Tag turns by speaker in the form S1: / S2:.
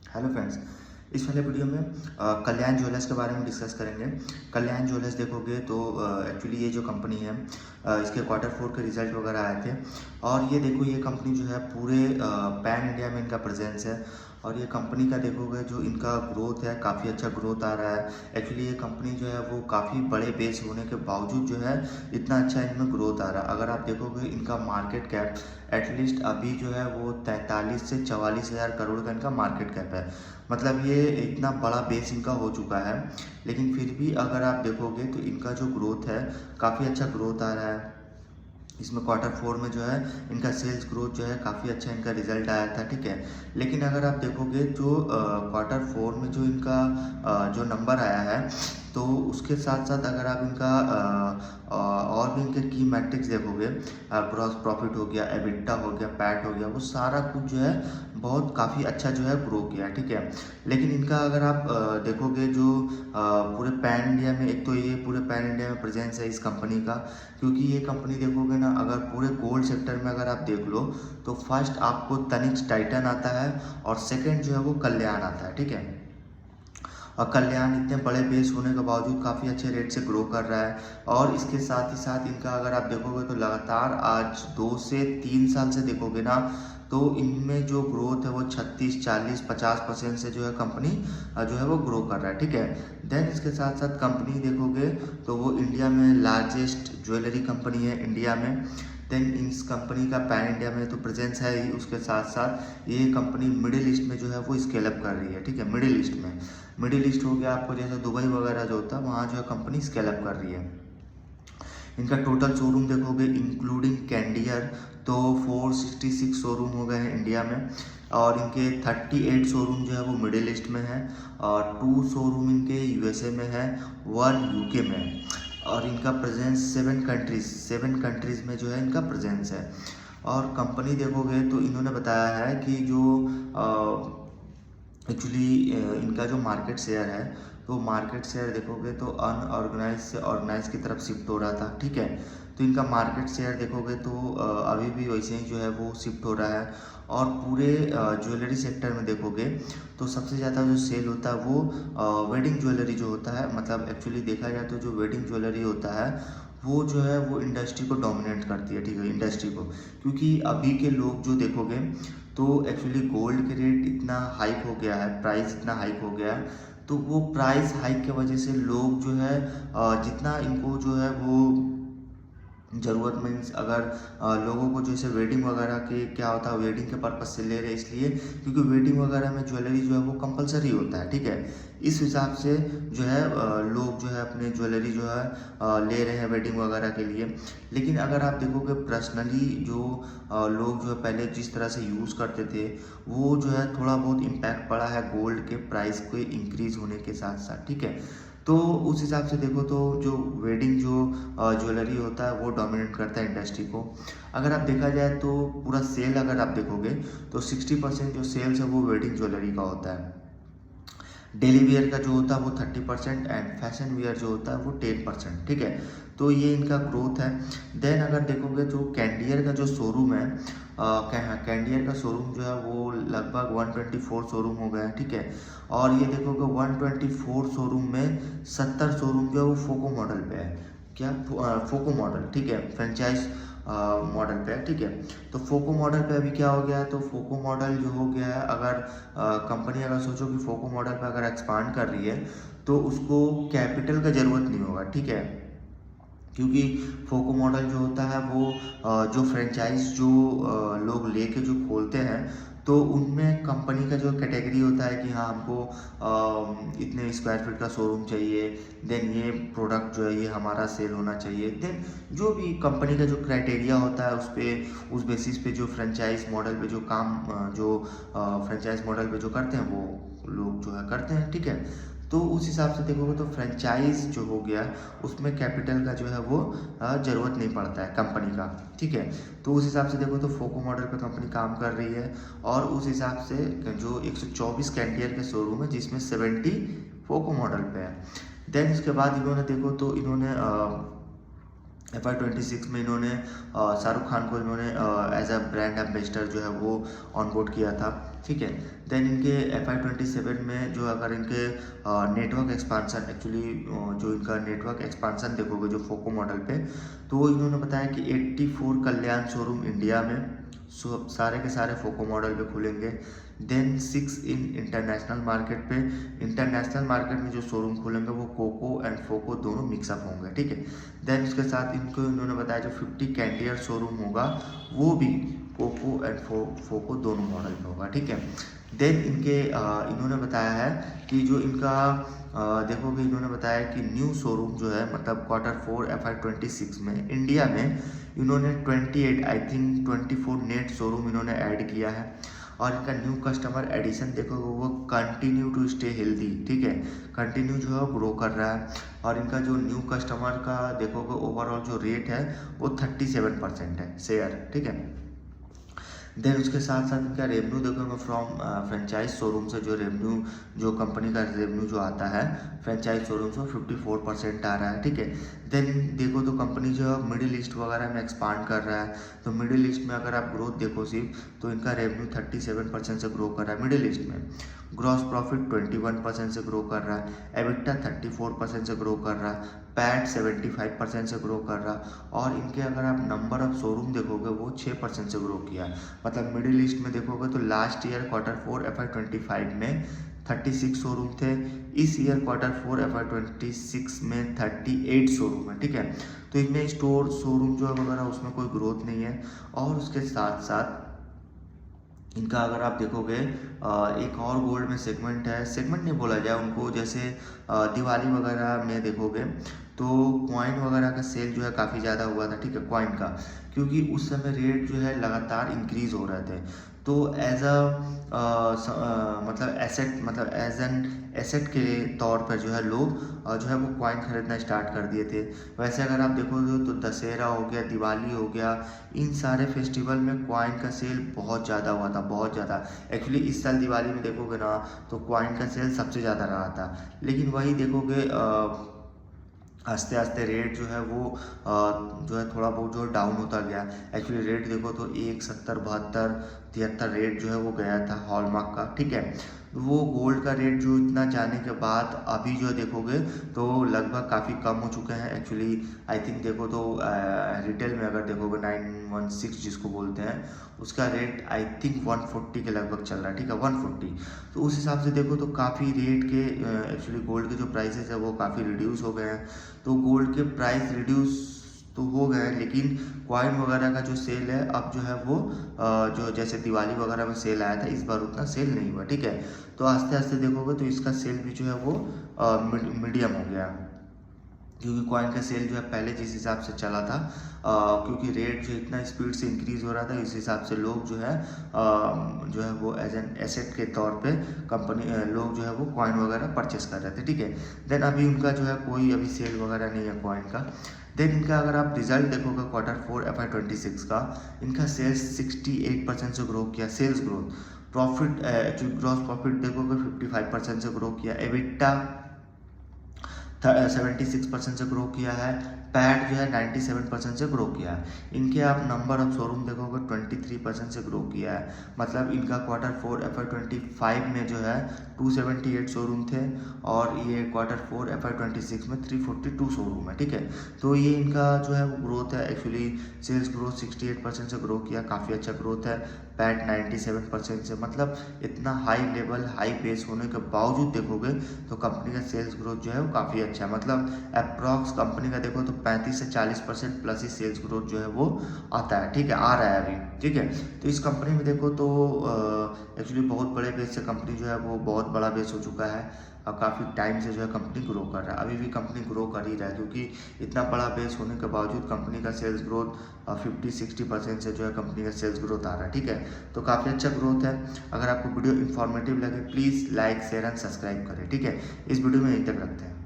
S1: Hello friends. इस वाले video में कल्याण ज्वेलर्स के बारे में डिस्कस करेंगे। कल्याण ज्वेलर्स देखोगे तो एक्चुअली ये जो कंपनी है इसके क्वार्टर 4 के रिजल्ट वगैरह आए थे। और ये देखो, ये कंपनी जो है पूरे पैन इंडिया में इनका प्रेजेंस है। और ये कंपनी का देखोगे जो इनका ग्रोथ है, काफ़ी अच्छा ग्रोथ आ रहा है। एक्चुअली ये कंपनी जो है वो काफ़ी बड़े बेस होने के बावजूद जो है इतना अच्छा इनमें ग्रोथ आ रहा है। अगर आप देखोगे इनका मार्केट कैप एटलीस्ट अभी जो है वो 43 से 44 हज़ार करोड़ का इनका मार्केट कैप है। मतलब ये इतना बड़ा बेस इनका हो चुका है। लेकिन फिर भी अगर आप देखोगे तो इनका जो ग्रोथ है, काफ़ी अच्छा ग्रोथ आ रहा है। इसमें क्वार्टर 4 में जो है इनका सेल्स ग्रोथ जो है काफ़ी अच्छा इनका रिजल्ट आया था, ठीक है। लेकिन अगर आप देखोगे जो क्वार्टर 4 में जो इनका जो नंबर आया है, तो उसके साथ साथ अगर आप इनका और भी इनके की मैट्रिक्स देखोगे, ग्रॉस प्रॉफिट हो गया, एबिटा हो गया, पैट हो गया, वो सारा कुछ जो है बहुत काफ़ी अच्छा जो है ग्रो किया, ठीक है। लेकिन इनका अगर आप देखोगे जो पूरे पैन इंडिया में, एक तो ये पूरे पैन इंडिया में प्रेजेंस है इस कंपनी का, क्योंकि ये कंपनी देखोगे ना, अगर पूरे गोल्ड सेक्टर में अगर आप देख लो तो फर्स्ट आपको तनिष्क टाइटन आता है और सेकंड जो है वो कल्याण आता है, ठीक है। और कल्याण इतने बड़े बेस होने के बावजूद काफ़ी अच्छे रेट से ग्रो कर रहा है। और इसके साथ ही साथ इनका अगर आप देखोगे तो लगातार आज 2 से 3 साल से देखोगे ना, तो इनमें जो ग्रोथ है वो 36, 40, 50% से जो है कंपनी जो है वो ग्रो कर रहा है, ठीक है। देन इसके साथ साथ कंपनी देखोगे तो वो इंडिया में लार्जेस्ट ज्वेलरी कंपनी है इंडिया में। देन इस कंपनी का पैन इंडिया में तो प्रेजेंस है ही, उसके साथ साथ ये कंपनी मिडिल ईस्ट में जो है वो स्केल अप कर रही है, ठीक है। मिडिल ईस्ट में, मिडिल ईस्ट हो गया आपको जैसे दुबई वगैरह जो होता है, वहाँ जो है कंपनी स्केल अप कर रही है। इनका टोटल शोरूम देखोगे इंक्लूडिंग कैंडियर तो 466 शोरूम हो गए हैं इंडिया में। और इनके 38 शोरूम जो है वो मिडिल ईस्ट में है, और 2 शोरूम इनके यूएसए में है, 1 यूके में है। और इनका प्रेजेंस 7 कंट्रीज़ में जो है इनका प्रेजेंस है। और कंपनी देखोगे तो इन्होंने बताया है कि जो एक्चुअली इनका जो मार्केट शेयर है, तो मार्केट शेयर देखोगे तो अनऑर्गेनाइज से ऑर्गेनाइज की तरफ शिफ्ट हो रहा था, ठीक है। तो इनका मार्केट शेयर देखोगे तो अभी भी वैसे ही जो है वो शिफ्ट हो रहा है। और पूरे ज्वेलरी सेक्टर में देखोगे तो सबसे ज़्यादा जो सेल होता है वो वेडिंग ज्वेलरी जो होता है, मतलब एक्चुअली देखा जाए तो जो वेडिंग ज्वेलरी होता है वो जो है वो इंडस्ट्री को डोमिनेट करती है, ठीक है, इंडस्ट्री को। क्योंकि अभी के लोग जो देखोगे तो एक्चुअली गोल्ड के रेट इतना हाइक हो गया है, प्राइस इतना हाइक हो गया है, तो वो प्राइस हाइक के वजह से लोग जो है जितना इनको जो है वो ज़रूरत मीन्स अगर लोगों को जैसे वेडिंग वगैरह के क्या होता है, वेडिंग के पर्पज से ले रहे हैं इसलिए क्योंकि वेडिंग वगैरह में ज्वेलरी जो है वो कंपलसरी होता है, ठीक है। इस हिसाब से जो है लोग जो है अपने ज्वेलरी जो है ले रहे हैं वेडिंग वगैरह के लिए। लेकिन अगर आप देखोगे पर्सनली जो लोग जो है पहले जिस तरह से यूज़ करते थे, वो जो है थोड़ा बहुत इम्पैक्ट पड़ा है गोल्ड के प्राइस के इंक्रीज होने के साथ साथ, ठीक है। तो उस हिसाब से देखो तो जो वेडिंग जो ज्वेलरी होता है वो डोमिनेट करता है इंडस्ट्री को। अगर आप देखा जाए तो पूरा सेल अगर आप देखोगे तो 60% जो सेल्स है वो वेडिंग ज्वेलरी का होता है। डेली वेयर का जो होता है वो 30% एंड फैशन वेयर जो होता है वो 10%, ठीक है। तो ये इनका ग्रोथ है। देन अगर देखोगे जो कैंडियर का जो शोरूम है, कैंडियर का शोरूम जो है वो लगभग 124 शोरूम हो गया है, ठीक है। और ये देखोगे 124 शोरूम में 70 शोरूम जो है वो फोको मॉडल पे है। क्या फोको मॉडल, ठीक है, फ्रेंचाइज मॉडल पे है, ठीक है। तो फोको मॉडल पे अभी क्या हो गया है, तो फोको मॉडल जो हो गया है, अगर कंपनी अगर सोचो कि फोको मॉडल पे अगर एक्सपांड कर रही है तो उसको कैपिटल का ज़रूरत नहीं होगा, ठीक है। क्योंकि फोको मॉडल जो होता है वो जो फ्रेंचाइज जो लोग लेके जो खोलते हैं, तो उनमें कंपनी का जो कैटेगरी होता है कि हाँ हमको इतने स्क्वायर फीट का शोरूम चाहिए, देन ये प्रोडक्ट जो है ये हमारा सेल होना चाहिए, देन जो भी कंपनी का जो क्राइटेरिया होता है उस बेसिस पे जो फ्रेंचाइज मॉडल पे जो काम जो फ्रेंचाइज मॉडल पे जो करते हैं वो लोग जो है करते हैं, ठीक है। तो उस हिसाब से देखोगे तो फ्रेंचाइज जो हो गया उसमें कैपिटल का जो है वो ज़रूरत नहीं पड़ता है कंपनी का, ठीक है। तो उस हिसाब से देखो तो फोको मॉडल पे कंपनी काम कर रही है। और उस हिसाब से जो 124 कैंडियर के शोरूम है जिसमें 70 फोको मॉडल पे है। देन उसके बाद इन्होंने देखो तो इन्होंने FY 26 में इन्होंने शाहरुख खान को इन्होंने एज अ ब्रांड एम्बेसडर जो है वो ऑन बोर्ड किया था। ठीक है। देन इनके FY27 में जो अगर इनके नेटवर्क एक्सपांसन एक्चुअली जो इनका नेटवर्क एक्सपांसन देखोगे जो फोको मॉडल पे, तो इन्होंने बताया कि 84 कल्याण शोरूम इंडिया में सारे के सारे फोको मॉडल पे खुलेंगे। देन 6 इन इंटरनेशनल मार्केट पे, इंटरनेशनल मार्केट में जो शोरूम खुलेंगे वो कोको एंड फोको दोनों मिक्सअप होंगे, ठीक है। देन उसके साथ इनको इन्होंने बताया जो 50 कैंडियर शोरूम होगा वो भी कोको एंड फोको दोनों मॉडल में होगा, ठीक है। देन इनके इन्होंने बताया है कि जो इनका देखोगे इन्होंने बताया कि न्यू शोरूम जो है मतलब Q4 FY26 में इंडिया में इन्होंने 28 आई थिंक 24 नेट शोरूम इन्होंने ऐड किया है। और इनका न्यू कस्टमर एडिशन देखोगे वो कंटिन्यू टू स्टे हेल्दी, ठीक है, कंटिन्यू जो है ग्रो कर रहा है। और इनका जो न्यू कस्टमर का देखोगे ओवरऑल जो रेट है वो 37% है शेयर, ठीक है। देन उसके साथ साथ इनका रेवेन्यू देखोगे फ्रॉम फ्रेंचाइज शोरूम से जो रेवेन्यू जो कंपनी का रेवेन्यू जो आता है फ्रेंचाइज शोरूम से 54% आ रहा है, ठीक है। देन देखो तो कंपनी जो है मिडिल ईस्ट वगैरह में एक्सपांड कर रहा है, तो मिडिल ईस्ट में अगर आप ग्रोथ देखो सिर्फ तो इनका रेवेन्यू 37% से ग्रो कर रहा है मिडिल ईस्ट में। ग्रॉस प्रॉफिट 21% से ग्रो कर रहा है, एबिटा 34% से ग्रो कर रहा है, पैट 75% से ग्रो कर रहा है। और इनके अगर आप नंबर ऑफ शोरूम देखोगे वो 6% से ग्रो किया है। मतलब मिडिल ईस्ट में देखोगे तो लास्ट ईयर Q4 FY25 में 36 शोरूम थे, इस ईयर Q4 FY26 में 38 शोरूम है, ठीक है। तो इनमें स्टोर शोरूम जो है वगैरह उसमें कोई ग्रोथ नहीं है। और उसके साथ साथ इनका अगर आप देखोगे एक और गोल्ड में सेगमेंट है, सेगमेंट नहीं बोला जाए उनको, जैसे दिवाली वगैरह में देखोगे तो कॉइन वगैरह का सेल जो है काफ़ी ज़्यादा हुआ था, ठीक है, कॉइन का, क्योंकि उस समय रेट जो है लगातार इंक्रीज हो रहे थे। तो एज मतलब एसेट मतलब एज एन एसेट के तौर पर जो है लोग जो है वो कॉइन खरीदना स्टार्ट कर दिए थे। वैसे अगर आप देखोगे तो दशहरा हो गया, दिवाली हो गया, इन सारे फेस्टिवल में कॉइन का सेल बहुत ज़्यादा हुआ था, बहुत ज़्यादा। एक्चुअली इस साल दिवाली में देखोगे ना तो कॉइन का सेल सबसे ज़्यादा रहा था। लेकिन वही देखोगे आस्ते आस्ते रेट जो है वो जो है थोड़ा बहुत जो डाउन होता गया। एक्चुअली रेट देखो तो 170, 72, 73 रेट जो है वो गया था हॉलमार्क का, ठीक है। वो गोल्ड का रेट जो इतना जाने के बाद अभी जो देखोगे तो लगभग काफ़ी कम हो चुके हैं। एक्चुअली आई थिंक देखो तो रिटेल में अगर देखोगे 916 जिसको बोलते हैं उसका रेट आई थिंक 140 के लगभग चल रहा है, ठीक है, 140। तो उस हिसाब से देखो तो काफ़ी रेट के एक्चुअली गोल्ड के जो प्राइसेस है वो काफ़ी रिड्यूस हो गए हैं। तो गोल्ड के प्राइस रिड्यूस तो हो गए हैं, लेकिन कॉइन वगैरह का जो सेल है अब जो है वो जो जैसे दिवाली वगैरह में सेल आया था इस बार उतना सेल नहीं हुआ, ठीक है। तो आस्ते आस्ते देखोगे तो इसका सेल भी जो है वो मीडियम हो गया, क्योंकि कॉइन का सेल जो है पहले जिस हिसाब से चला था क्योंकि रेट जो इतना स्पीड से इंक्रीज हो रहा था इस हिसाब से लोग जो है वो एज एन एसेट के तौर पे कंपनी लोग जो है वो कॉइन वगैरह परचेस कर रहे थे, ठीक है। देन अभी उनका जो है कोई अभी सेल वगैरह नहीं है कॉइन का। देन इनका अगर आप रिजल्ट देखोगे Q4 FY26 का, इनका सेल्स 68% से ग्रो किया, sales growth. Profit actually gross profit देखोगे 55% से ग्रो किया, एबिटा 76% से ग्रो किया है, पैट जो है 97% से ग्रो किया है। इनके आप नंबर ऑफ शोरूम देखोगे 23% से ग्रो किया है। मतलब इनका Q4 FY25 में जो है 278 शोरूम थे और ये Q4 FY26 में 342 शोरूम है, ठीक है। तो ये इनका जो है वो ग्रोथ है, एक्चुअली सेल्स ग्रोथ 68% से ग्रो किया, काफ़ी अच्छा ग्रोथ है। पैट 97% से, मतलब इतना हाई लेवल हाई बेस होने के बावजूद देखोगे तो कंपनी का सेल्स ग्रोथ जो है वो काफ़ी अच्छा है। मतलब अप्रॉक्स कंपनी का देखो तो 35 से 40% प्लस ही सेल्स ग्रोथ जो है वो आता है, ठीक है, आ रहा है अभी, ठीक है। तो इस कंपनी में देखो तो एक्चुअली बहुत बड़े बेस से कंपनी जो है वो बहुत बड़ा बेस हो चुका है और काफ़ी टाइम से जो है कंपनी ग्रो कर रहा है, अभी भी कंपनी ग्रो कर ही रहा है, क्योंकि इतना बड़ा बेस होने के बावजूद कंपनी का सेल्स ग्रोथ 50-60% से जो है कंपनी का सेल्स ग्रोथ आ रहा है, ठीक है। तो काफ़ी अच्छा ग्रोथ है। अगर आपको वीडियो इन्फॉर्मेटिव लगे please like share and subscribe करें, ठीक है। इस वीडियो में यहीं तक रखते हैं।